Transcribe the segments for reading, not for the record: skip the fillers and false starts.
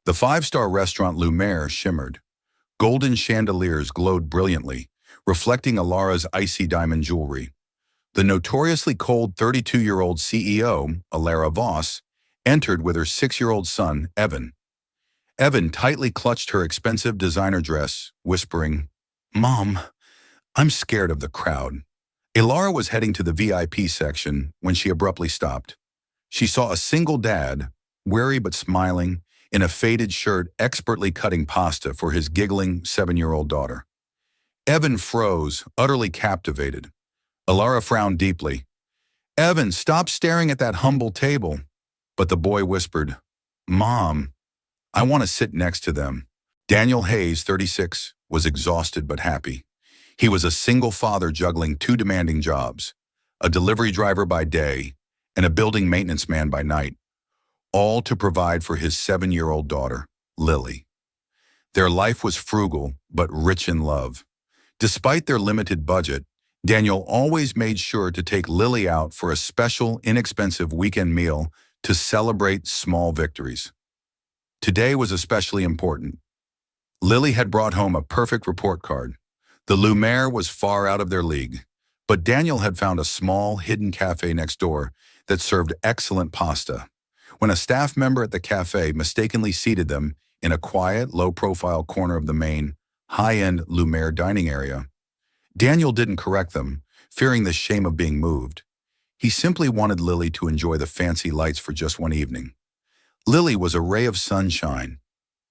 The five-star restaurant Lumiere shimmered. Golden chandeliers glowed brilliantly, reflecting Alara's icy diamond jewelry. The notoriously cold 32-year-old CEO, Alara Voss, entered with her 6-year-old son, Evan. Evan tightly clutched her expensive designer dress, whispering, "Mom, I'm scared of the crowd." Alara was heading to the VIP section when she abruptly stopped. She saw a single dad, wary but smiling, in a faded shirt expertly cutting pasta for his giggling 7-year-old daughter. Evan froze, utterly captivated. Alara frowned deeply. "Evan, stop staring at that humble table." But the boy whispered, "Mom, I want to sit next to them." Daniel Hayes, 36, was exhausted but happy. He was a single father juggling two demanding jobs, a delivery driver by day and a building maintenance man by night, all to provide for his 7-year-old daughter, Lily. Their life was frugal but rich in love. Despite their limited budget, Daniel always made sure to take Lily out for a special, inexpensive weekend meal to celebrate small victories. Today was especially important. Lily had brought home a perfect report card. The Lumiere was far out of their league, but Daniel had found a small, hidden cafe next door that served excellent pasta. When a staff member at the cafe mistakenly seated them in a quiet, low-profile corner of the main, high-end Lumiere dining area, Daniel didn't correct them, fearing the shame of being moved. He simply wanted Lily to enjoy the fancy lights for just one evening. Lily was a ray of sunshine,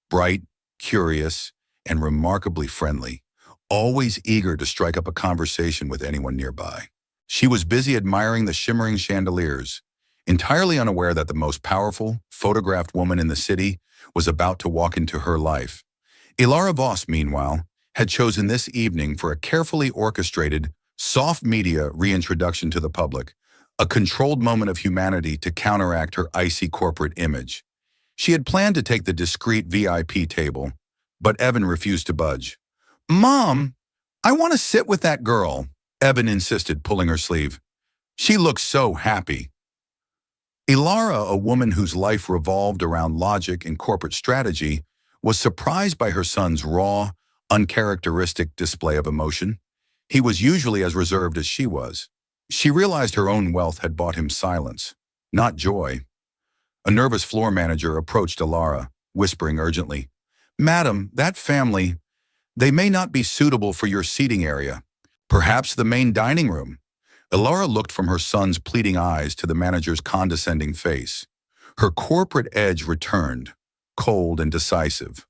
bright, curious, and remarkably friendly, always eager to strike up a conversation with anyone nearby. She was busy admiring the shimmering chandeliers, entirely unaware that the most powerful, photographed woman in the city was about to walk into her life. Alara Voss, meanwhile, had chosen this evening for a carefully orchestrated, soft media reintroduction to the public, a controlled moment of humanity to counteract her icy corporate image. She had planned to take the discreet VIP table, but Evan refused to budge. "Mom, I want to sit with that girl," Evan insisted, pulling her sleeve. "She looks so happy." Alara, a woman whose life revolved around logic and corporate strategy, was surprised by her son's raw, uncharacteristic display of emotion. He was usually as reserved as she was. She realized her own wealth had bought him silence, not joy. A nervous floor manager approached Alara, whispering urgently, "Madam, that family, they may not be suitable for your seating area. Perhaps the main dining room." Alara looked from her son's pleading eyes to the manager's condescending face. Her corporate edge returned, cold and decisive.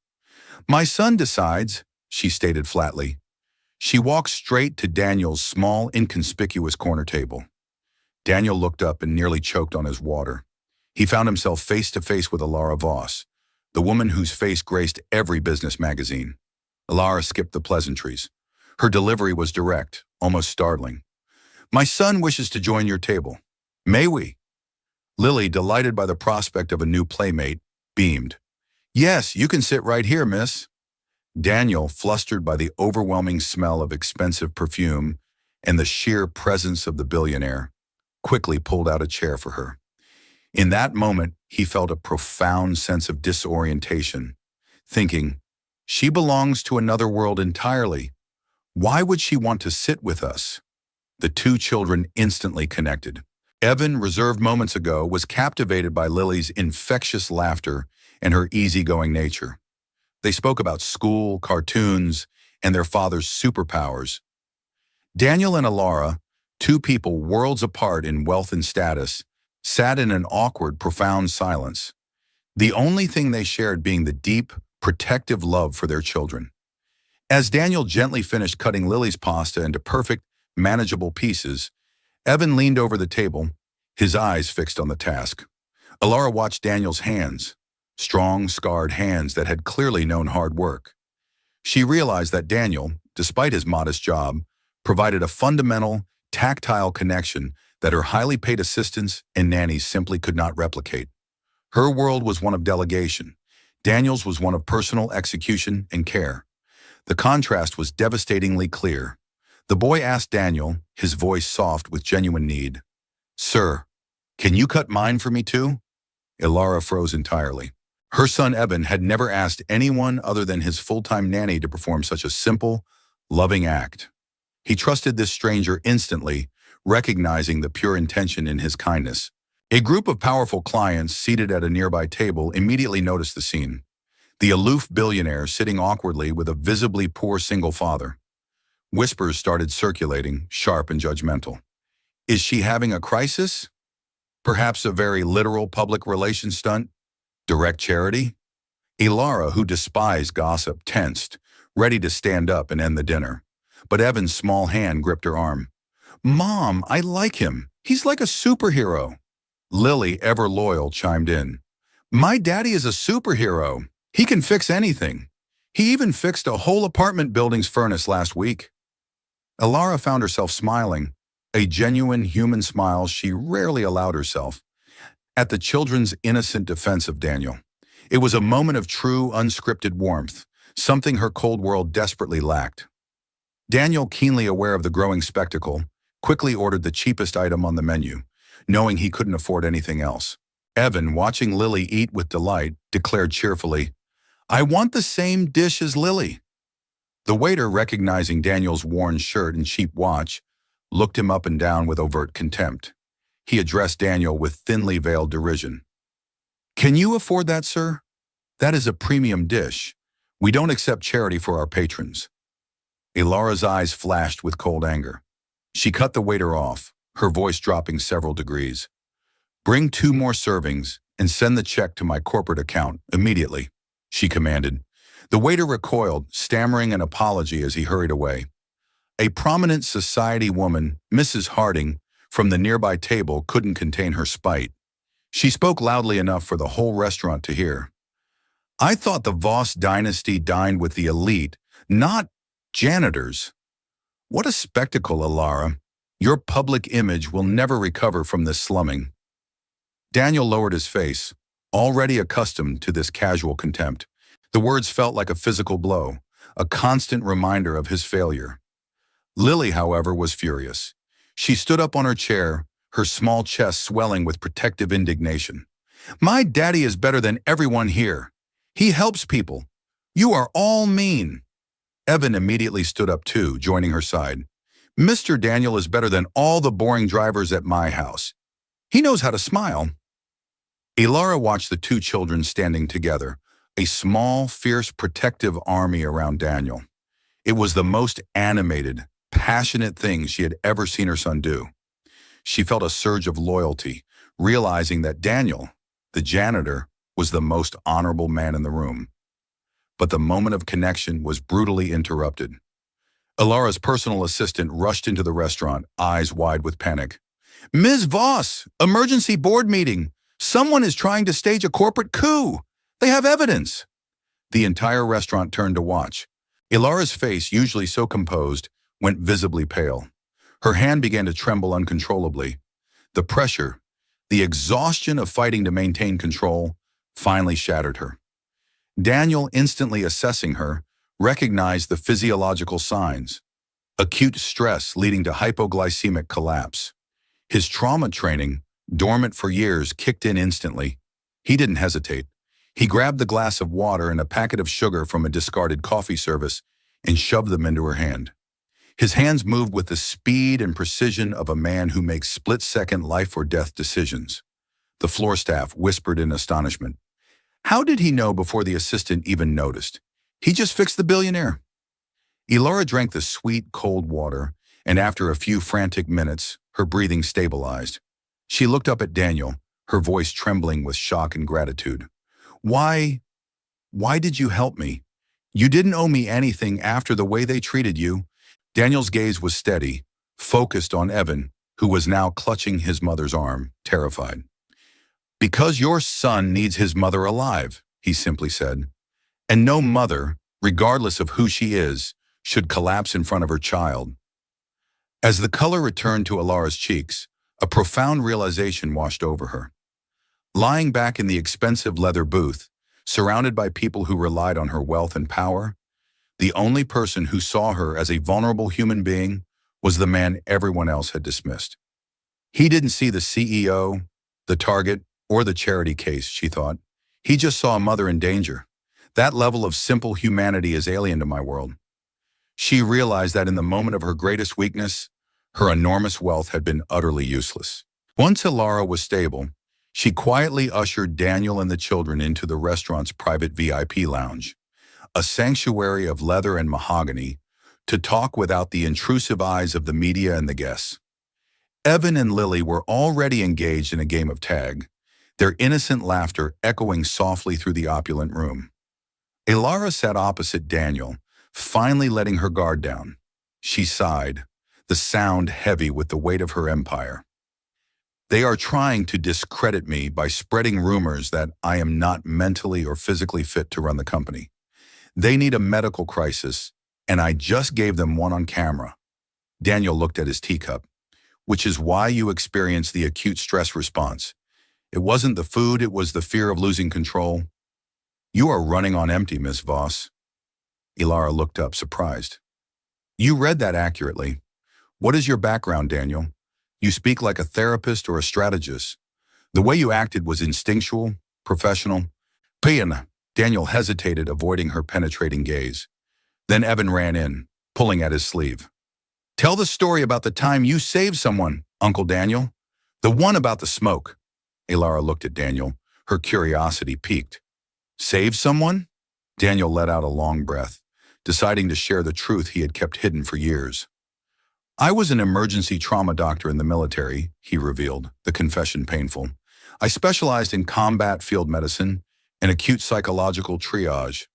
"My son decides," she stated flatly. She walked straight to Daniel's small, inconspicuous corner table. Daniel looked up and nearly choked on his water. He found himself face to face with Alara Voss, the woman whose face graced every business magazine. Alara skipped the pleasantries. Her delivery was direct, almost startling. "My son wishes to join your table. May we?" Lily, delighted by the prospect of a new playmate, beamed. "Yes, you can sit right here, miss." Daniel, flustered by the overwhelming smell of expensive perfume and the sheer presence of the billionaire, quickly pulled out a chair for her. In that moment, he felt a profound sense of disorientation, thinking, "She belongs to another world entirely. Why would she want to sit with us?" The two children instantly connected. Evan, reserved moments ago, was captivated by Lily's infectious laughter and her easygoing nature. They spoke about school, cartoons, and their father's superpowers. Daniel and Alara, two people worlds apart in wealth and status, sat in an awkward, profound silence, the only thing they shared being the deep, protective love for their children. As Daniel gently finished cutting Lily's pasta into perfect, manageable pieces, Evan leaned over the table, his eyes fixed on the task. Alara watched Daniel's hands, strong, scarred hands that had clearly known hard work. She realized that Daniel, despite his modest job, provided a fundamental, tactile connection that her highly paid assistants and nannies simply could not replicate. Her world was one of delegation. Daniel's was one of personal execution and care. The contrast was devastatingly clear. The boy asked Daniel, his voice soft with genuine need, "Sir, can you cut mine for me too?" Alara froze entirely. Her son Evan had never asked anyone other than his full-time nanny to perform such a simple, loving act. He trusted this stranger instantly, recognizing the pure intention in his kindness. A group of powerful clients seated at a nearby table immediately noticed the scene. The aloof billionaire sitting awkwardly with a visibly poor single father. Whispers started circulating, sharp and judgmental. Is she having a crisis? Perhaps a very literal public relations stunt? Direct charity? Ilara, who despised gossip, tensed, ready to stand up and end the dinner. But Evan's small hand gripped her arm. Mom, I like him. He's like a superhero. Lily, ever loyal, chimed in. My daddy is a superhero. He can fix anything. He even fixed a whole apartment building's furnace last week. Ilara found herself smiling, a genuine human smile she rarely allowed herself, at the children's innocent defense of Daniel. It was a moment of true, unscripted warmth, something her cold world desperately lacked. Daniel, keenly aware of the growing spectacle, quickly ordered the cheapest item on the menu, knowing he couldn't afford anything else. Evan, watching Lily eat with delight, declared cheerfully, I want the same dish as Lily. The waiter, recognizing Daniel's worn shirt and cheap watch, looked him up and down with overt contempt. He addressed Daniel with thinly veiled derision. Can you afford that, sir? That is a premium dish. We don't accept charity for our patrons. Ilara's eyes flashed with cold anger. She cut the waiter off, her voice dropping several degrees. Bring 2 more servings and send the check to my corporate account immediately, she commanded. The waiter recoiled, stammering an apology as he hurried away. A prominent society woman, Mrs. Harding, from the nearby table couldn't contain her spite. She spoke loudly enough for the whole restaurant to hear. I thought the Voss dynasty dined with the elite, not janitors. What a spectacle, Ilara. Your public image will never recover from this slumming. Daniel lowered his face, already accustomed to this casual contempt. The words felt like a physical blow, a constant reminder of his failure. Lily, however, was furious. She stood up on her chair, her small chest swelling with protective indignation. My daddy is better than everyone here. He helps people. You are all mean. Evan immediately stood up too, joining her side. Mr. Daniel is better than all the boring drivers at my house. He knows how to smile. Ilara watched the 2 children standing together, a small, fierce, protective army around Daniel. It was the most animated, passionate thing she had ever seen her son do. She felt a surge of loyalty, realizing that Daniel, the janitor, was the most honorable man in the room. But the moment of connection was brutally interrupted. Ilara's personal assistant rushed into the restaurant, eyes wide with panic. Ms. Voss, emergency board meeting. Someone is trying to stage a corporate coup. They have evidence. The entire restaurant turned to watch. Ilara's face, usually so composed, went visibly pale. Her hand began to tremble uncontrollably. The pressure, the exhaustion of fighting to maintain control, finally shattered her. Daniel, instantly assessing her, recognized the physiological signs. Acute stress leading to hypoglycemic collapse. His trauma training, dormant for years, kicked in instantly. He didn't hesitate. He grabbed the glass of water and a packet of sugar from a discarded coffee service and shoved them into her hand. His hands moved with the speed and precision of a man who makes split-second life-or-death decisions. The floor staff whispered in astonishment. How did he know before the assistant even noticed? He just fixed the billionaire. Ilara drank the sweet, cold water, and after a few frantic minutes, her breathing stabilized. She looked up at Daniel, her voice trembling with shock and gratitude. Why did you help me? You didn't owe me anything after the way they treated you. Daniel's gaze was steady, focused on Evan, who was now clutching his mother's arm, terrified. Because your son needs his mother alive, he simply said. And no mother, regardless of who she is, should collapse in front of her child. As the color returned to Ilara's cheeks, a profound realization washed over her. Lying back in the expensive leather booth, surrounded by people who relied on her wealth and power, the only person who saw her as a vulnerable human being was the man everyone else had dismissed. He didn't see the CEO, the target, or the charity case, she thought. He just saw a mother in danger. That level of simple humanity is alien to my world. She realized that in the moment of her greatest weakness, her enormous wealth had been utterly useless. Once Ilara was stable, she quietly ushered Daniel and the children into the restaurant's private VIP lounge, a sanctuary of leather and mahogany, to talk without the intrusive eyes of the media and the guests. Evan and Lily were already engaged in a game of tag, their innocent laughter echoing softly through the opulent room. Ilara sat opposite Daniel, finally letting her guard down. She sighed, the sound heavy with the weight of her empire. They are trying to discredit me by spreading rumors that I am not mentally or physically fit to run the company. They need a medical crisis, and I just gave them one on camera. Daniel looked at his teacup. Which is why you experienced the acute stress response. It wasn't the food, it was the fear of losing control. You are running on empty, Miss Voss. Ilara looked up, surprised. You read that accurately. What is your background, Daniel? You speak like a therapist or a strategist. The way you acted was instinctual, professional. Pian. Daniel hesitated, avoiding her penetrating gaze. Then Evan ran in, pulling at his sleeve. Tell the story about the time you saved someone, Uncle Daniel. The one about the smoke. Ilara looked at Daniel, her curiosity piqued. Save someone? Daniel let out a long breath, deciding to share the truth he had kept hidden for years. I was an emergency trauma doctor in the military, he revealed, the confession painful. I specialized in combat field medicine and acute psychological triage.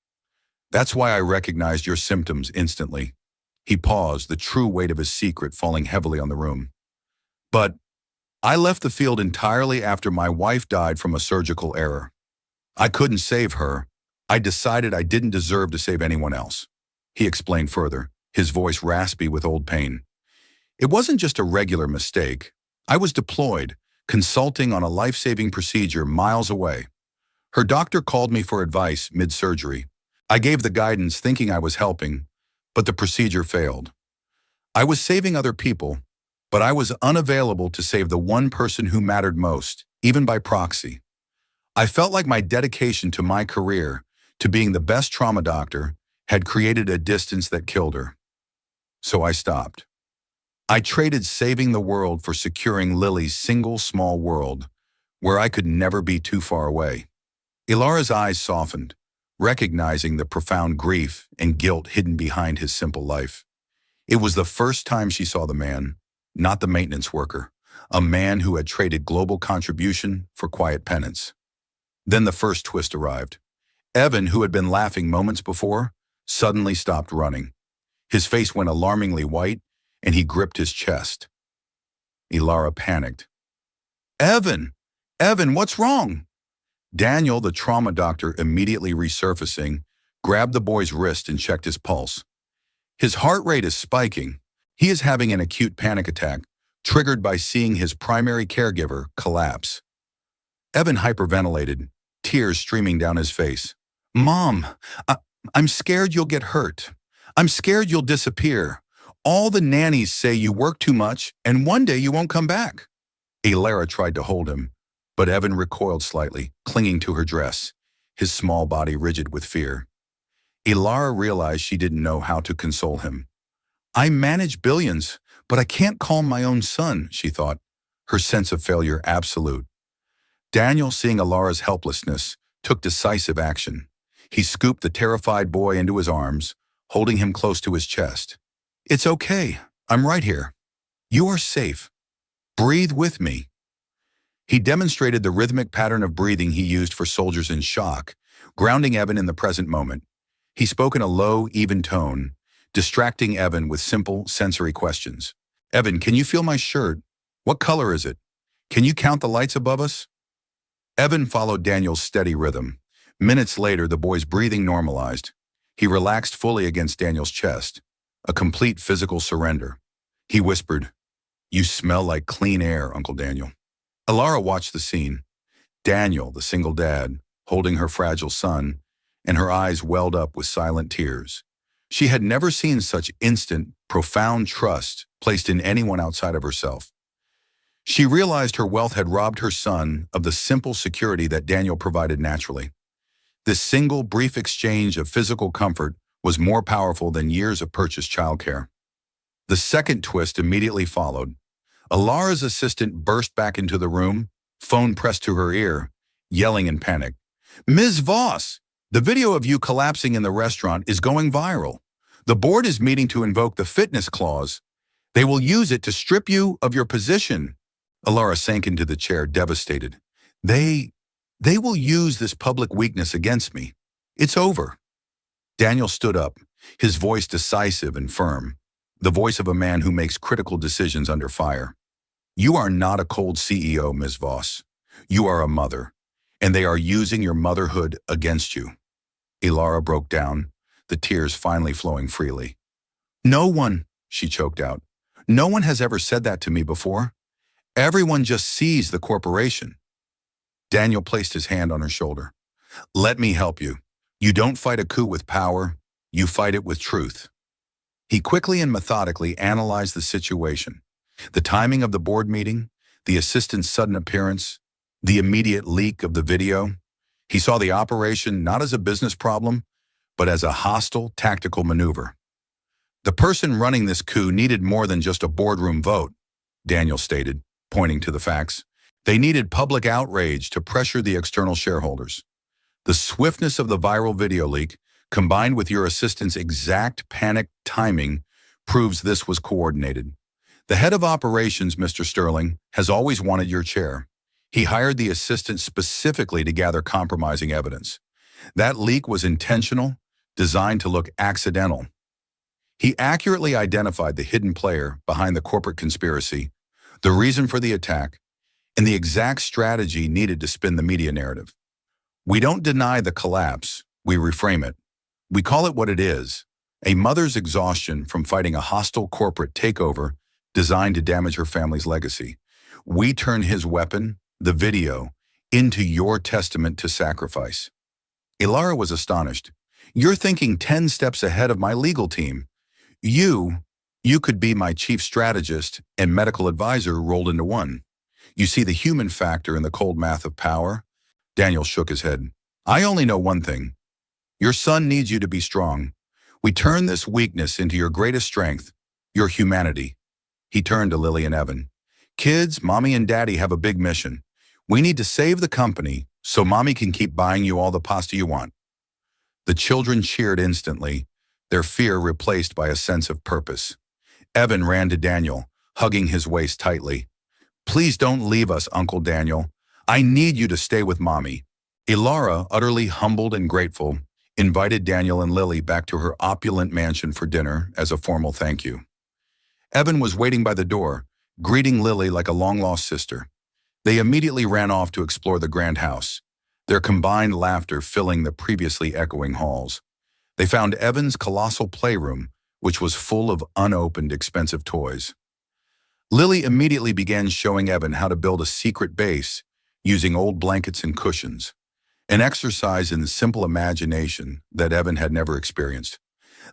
That's why I recognized your symptoms instantly. He paused, the true weight of his secret falling heavily on the room. But I left the field entirely after my wife died from a surgical error. I couldn't save her. I decided I didn't deserve to save anyone else. He explained further, his voice raspy with old pain. It wasn't just a regular mistake. I was deployed, consulting on a life-saving procedure miles away. Her doctor called me for advice mid-surgery. I gave the guidance thinking I was helping, but the procedure failed. I was saving other people, but I was unavailable to save the one person who mattered most, even by proxy. I felt like my dedication to my career, to being the best trauma doctor, had created a distance that killed her. So I stopped. I traded saving the world for securing Lily's single small world, where I could never be too far away. Ilara's eyes softened, recognizing the profound grief and guilt hidden behind his simple life. It was the first time she saw the man, not the maintenance worker, a man who had traded global contribution for quiet penance. Then the first twist arrived. Evan, who had been laughing moments before, suddenly stopped running. His face went alarmingly white, and he gripped his chest. Ilara panicked. Evan! Evan, what's wrong? Daniel, the trauma doctor, immediately resurfacing, grabbed the boy's wrist and checked his pulse. His heart rate is spiking. He is having an acute panic attack, triggered by seeing his primary caregiver collapse. Evan hyperventilated, tears streaming down his face. Mom, I'm scared you'll get hurt. I'm scared you'll disappear. All the nannies say you work too much and one day you won't come back. Ilara tried to hold him, but Evan recoiled slightly, clinging to her dress, his small body rigid with fear. Ilara realized she didn't know how to console him. I manage billions, but I can't calm my own son, she thought, her sense of failure absolute. Daniel, seeing Ilara's helplessness, took decisive action. He scooped the terrified boy into his arms, holding him close to his chest. It's okay. I'm right here. You are safe. Breathe with me. He demonstrated the rhythmic pattern of breathing he used for soldiers in shock, grounding Evan in the present moment. He spoke in a low, even tone, distracting Evan with simple, sensory questions. Evan, can you feel my shirt? What color is it? Can you count the lights above us? Evan followed Daniel's steady rhythm. Minutes later, the boy's breathing normalized. He relaxed fully against Daniel's chest, a complete physical surrender. He whispered, You smell like clean air, Uncle Daniel. Ilara watched the scene. Daniel, the single dad, holding her fragile son, and her eyes welled up with silent tears. She had never seen such instant, profound trust placed in anyone outside of herself. She realized her wealth had robbed her son of the simple security that Daniel provided naturally. This single, brief exchange of physical comfort was more powerful than years of purchased childcare. The second twist immediately followed. Alara's assistant burst back into the room, phone pressed to her ear, yelling in panic. "Ms. Voss, the video of you collapsing in the restaurant is going viral. The board is meeting to invoke the fitness clause. They will use it to strip you of your position." Alara sank into the chair, devastated. They will use this public weakness against me. It's over." Daniel stood up, his voice decisive and firm, the voice of a man who makes critical decisions under fire. "You are not a cold CEO, Ms. Voss. You are a mother, and they are using your motherhood against you." Alara broke down, the tears finally flowing freely. "No one," she choked out, "no one has ever said that to me before. Everyone just sees the corporation." Daniel placed his hand on her shoulder. "Let me help you. You don't fight a coup with power, you fight it with truth." He quickly and methodically analyzed the situation. The timing of the board meeting, the assistant's sudden appearance, the immediate leak of the video. He saw the operation not as a business problem, but as a hostile, tactical maneuver. "The person running this coup needed more than just a boardroom vote," Daniel stated, pointing to the facts. "They needed public outrage to pressure the external shareholders. The swiftness of the viral video leak, combined with your assistant's exact panic timing, proves this was coordinated. The head of operations, Mr. Sterling, has always wanted your chair. He hired the assistant specifically to gather compromising evidence. That leak was intentional, designed to look accidental. He accurately identified the hidden player behind the corporate conspiracy, the reason for the attack, and the exact strategy needed to spin the media narrative. We don't deny the collapse, we reframe it. We call it what it is, a mother's exhaustion from fighting a hostile corporate takeover designed to damage her family's legacy. We turn his weapon, the video, into your testament to sacrifice." Alara was astonished. "You're thinking 10 steps ahead of my legal team. You could be my chief strategist and medical advisor rolled into one. You see the human factor in the cold math of power?" Daniel shook his head. "I only know one thing. Your son needs you to be strong. We turn this weakness into your greatest strength, your humanity." He turned to Lily and Evan. "Kids, Mommy and Daddy have a big mission. We need to save the company so Mommy can keep buying you all the pasta you want." The children cheered instantly, their fear replaced by a sense of purpose. Evan ran to Daniel, hugging his waist tightly. "Please don't leave us, Uncle Daniel. I need you to stay with Mommy." Alara, utterly humbled and grateful, invited Daniel and Lily back to her opulent mansion for dinner as a formal thank you. Evan was waiting by the door, greeting Lily like a long-lost sister. They immediately ran off to explore the grand house, their combined laughter filling the previously echoing halls. They found Evan's colossal playroom, which was full of unopened, expensive toys. Lily immediately began showing Evan how to build a secret base using old blankets and cushions, an exercise in the simple imagination that Evan had never experienced.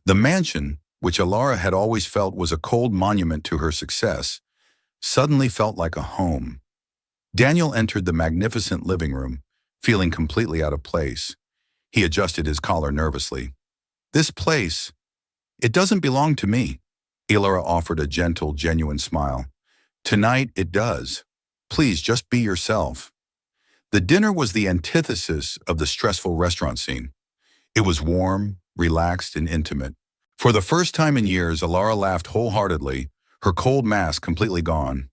The mansion, which Alara had always felt was a cold monument to her success, suddenly felt like a home. Daniel entered the magnificent living room, feeling completely out of place. He adjusted his collar nervously. "This place, it doesn't belong to me." Alara offered a gentle, genuine smile. "Tonight it does. Please just be yourself." The dinner was the antithesis of the stressful restaurant scene. It was warm, relaxed, and intimate. For the first time in years, Alara laughed wholeheartedly, her cold mask completely gone.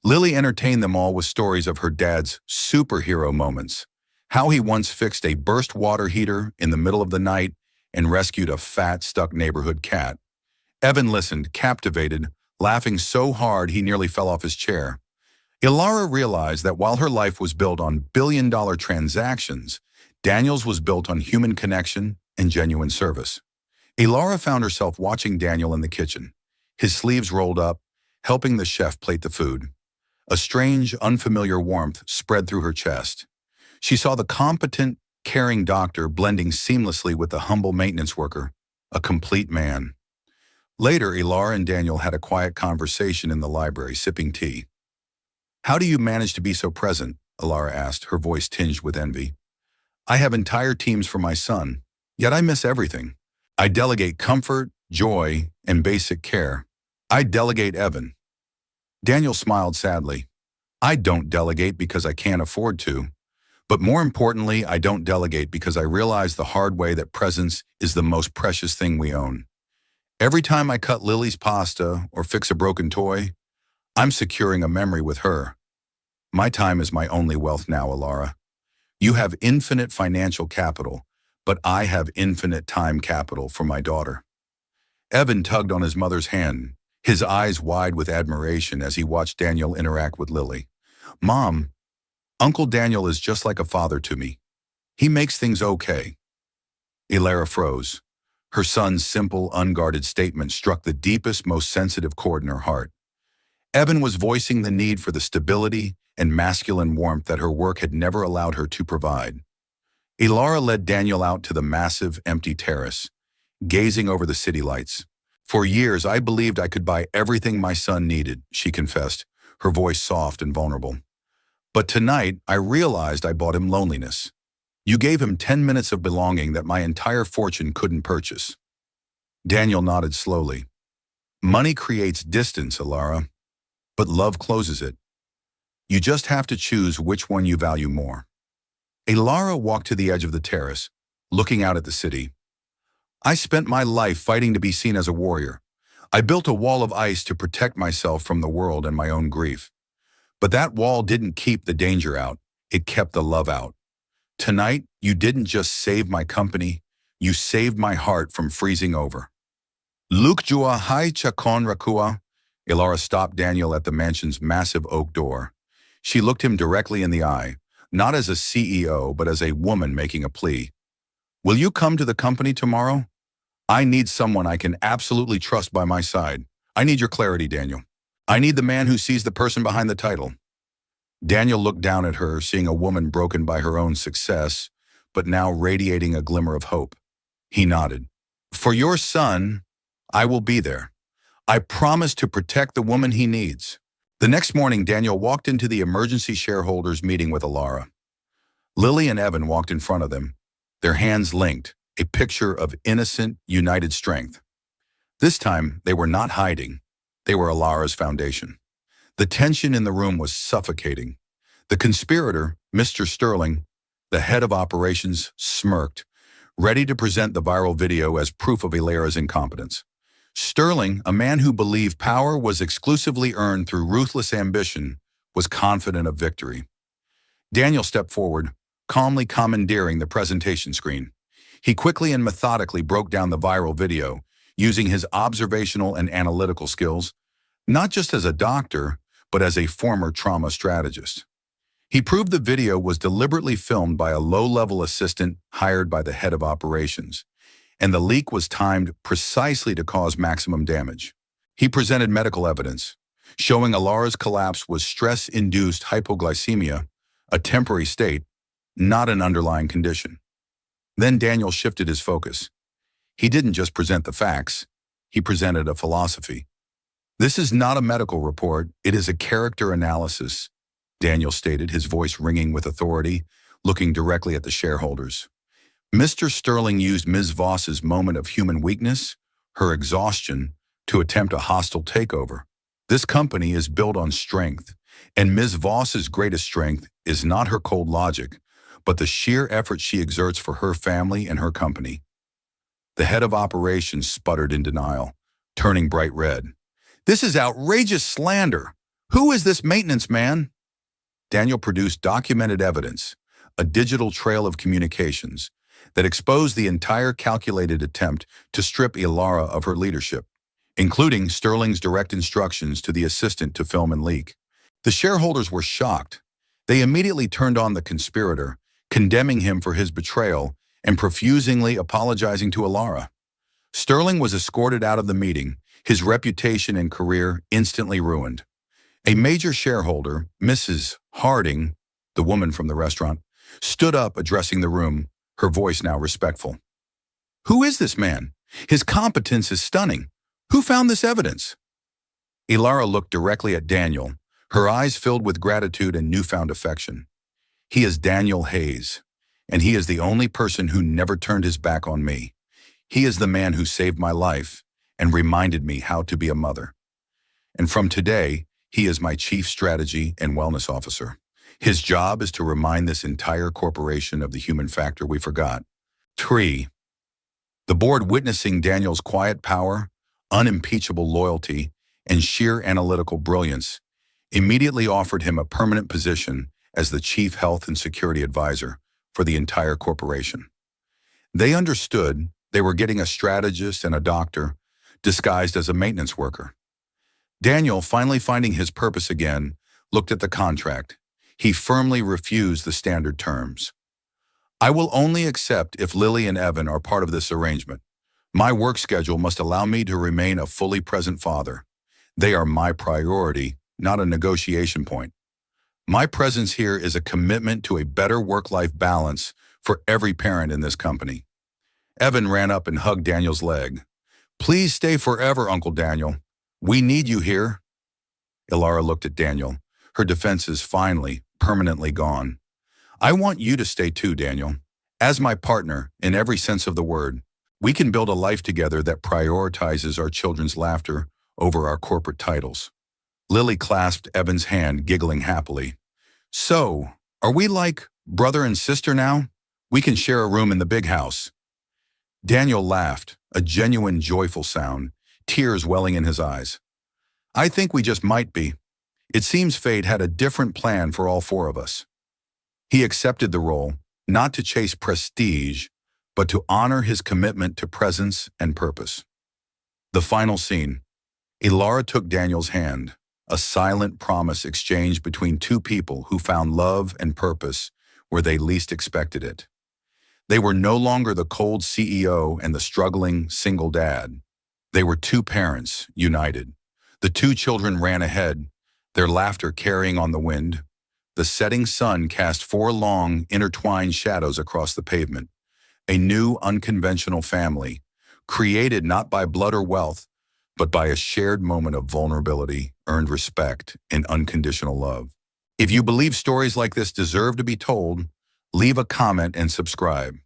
Lily entertained them all with stories of her dad's superhero moments, how he once fixed a burst water heater in the middle of the night and rescued a fat, stuck neighborhood cat. Evan listened, captivated, laughing so hard he nearly fell off his chair. Alara realized that while her life was built on billion-dollar transactions, Daniel's was built on human connection and genuine service. Alara found herself watching Daniel in the kitchen, his sleeves rolled up, helping the chef plate the food. A strange, unfamiliar warmth spread through her chest. She saw the competent, caring doctor blending seamlessly with the humble maintenance worker, a complete man. Later, Alara and Daniel had a quiet conversation in the library, sipping tea. "How do you manage to be so present?" Alara asked, her voice tinged with envy. I have entire teams for my son, yet I miss everything. I delegate comfort, joy, and basic care. I delegate Evan. Daniel smiled sadly. I don't delegate because I can't afford to. But more importantly, I don't delegate because I realize the hard way that presence is the most precious thing we own. Every time I cut Lily's pasta or fix a broken toy, I'm securing a memory with her. My time is my only wealth now, Alara. You have infinite financial capital, but I have infinite time capital for my daughter. Evan tugged on his mother's hand, his eyes wide with admiration as he watched Daniel interact with Lily. Mom, Uncle Daniel is just like a father to me. He makes things okay. Alara froze. Her son's simple, unguarded statement struck the deepest, most sensitive chord in her heart. Evan was voicing the need for the stability and masculine warmth that her work had never allowed her to provide. Alara led Daniel out to the massive, empty terrace, gazing over the city lights. For years, I believed I could buy everything my son needed, she confessed, her voice soft and vulnerable. But tonight, I realized I bought him loneliness. You gave him 10 minutes of belonging that my entire fortune couldn't purchase. Daniel nodded slowly. Money creates distance, Alara, but love closes it. You just have to choose which one you value more. Alara walked to the edge of the terrace, looking out at the city. I spent my life fighting to be seen as a warrior. I built a wall of ice to protect myself from the world and my own grief. But that wall didn't keep the danger out, it kept the love out. Tonight, you didn't just save my company, you saved my heart from freezing over. Lukjua hai chakon rakua. Alara stopped Daniel at the mansion's massive oak door. She looked him directly in the eye, not as a CEO, but as a woman making a plea. Will you come to the company tomorrow? I need someone I can absolutely trust by my side. I need your clarity, Daniel. I need the man who sees the person behind the title. Daniel looked down at her, seeing a woman broken by her own success, but now radiating a glimmer of hope. He nodded. For your son, I will be there. I promise to protect the woman he needs. The next morning, Daniel walked into the emergency shareholders meeting with Alara. Lily and Evan walked in front of them, their hands linked, a picture of innocent, united strength. This time, they were not hiding. They were Alara's foundation. The tension in the room was suffocating. The conspirator, Mr. Sterling, the head of operations, smirked, ready to present the viral video as proof of Alara's incompetence. Sterling, a man who believed power was exclusively earned through ruthless ambition, was confident of victory. Daniel stepped forward, calmly commandeering the presentation screen. He quickly and methodically broke down the viral video, using his observational and analytical skills, not just as a doctor, but as a former trauma strategist. He proved the video was deliberately filmed by a low-level assistant hired by the head of operations, and the leak was timed precisely to cause maximum damage. He presented medical evidence, showing Alara's collapse was stress-induced hypoglycemia, a temporary state, not an underlying condition. Then Daniel shifted his focus. He didn't just present the facts, he presented a philosophy. This is not a medical report, it is a character analysis, Daniel stated, his voice ringing with authority, looking directly at the shareholders. Mr. Sterling used Ms. Voss's moment of human weakness, her exhaustion, to attempt a hostile takeover. This company is built on strength, and Ms. Voss's greatest strength is not her cold logic, but the sheer effort she exerts for her family and her company. The head of operations sputtered in denial, turning bright red. This is outrageous slander. Who is this maintenance man? Daniel produced documented evidence, a digital trail of communications, that exposed the entire calculated attempt to strip Alara of her leadership, including Sterling's direct instructions to the assistant to film and leak. The shareholders were shocked. They immediately turned on the conspirator, condemning him for his betrayal and profusely apologizing to Alara. Sterling was escorted out of the meeting, his reputation and career instantly ruined. A major shareholder, Mrs. Harding, the woman from the restaurant, stood up addressing the room, her voice now respectful. Who is this man? His competence is stunning. Who found this evidence? Alara looked directly at Daniel, her eyes filled with gratitude and newfound affection. He is Daniel Hayes, and he is the only person who never turned his back on me. He is the man who saved my life and reminded me how to be a mother. And from today, he is my chief strategy and wellness officer. His job is to remind this entire corporation of the human factor we forgot. 3. The board, witnessing Daniel's quiet power, unimpeachable loyalty, and sheer analytical brilliance, immediately offered him a permanent position as the chief health and security advisor for the entire corporation. They understood they were getting a strategist and a doctor disguised as a maintenance worker. Daniel, finally finding his purpose again, looked at the contract. He firmly refused the standard terms. I will only accept if Lily and Evan are part of this arrangement. My work schedule must allow me to remain a fully present father. They are my priority, not a negotiation point. My presence here is a commitment to a better work-life balance for every parent in this company. Evan ran up and hugged Daniel's leg. Please stay forever, Uncle Daniel. We need you here. Ilara looked at Daniel, her defenses finally, permanently gone. I want you to stay too, Daniel. As my partner, in every sense of the word, we can build a life together that prioritizes our children's laughter over our corporate titles. Lily clasped Evan's hand, giggling happily. So, are we like brother and sister now? We can share a room in the big house. Daniel laughed, a genuine joyful sound, tears welling in his eyes. I think we just might be. It seems fate had a different plan for all four of us. He accepted the role, not to chase prestige, but to honor his commitment to presence and purpose. The final scene. Ilara took Daniel's hand, a silent promise exchanged between two people who found love and purpose where they least expected it. They were no longer the cold CEO and the struggling single dad. They were two parents, united. The two children ran ahead, their laughter carrying on the wind. The setting sun cast 4 long, intertwined shadows across the pavement. A new, unconventional family, created not by blood or wealth, but by a shared moment of vulnerability, earned respect, and unconditional love. If you believe stories like this deserve to be told, leave a comment and subscribe.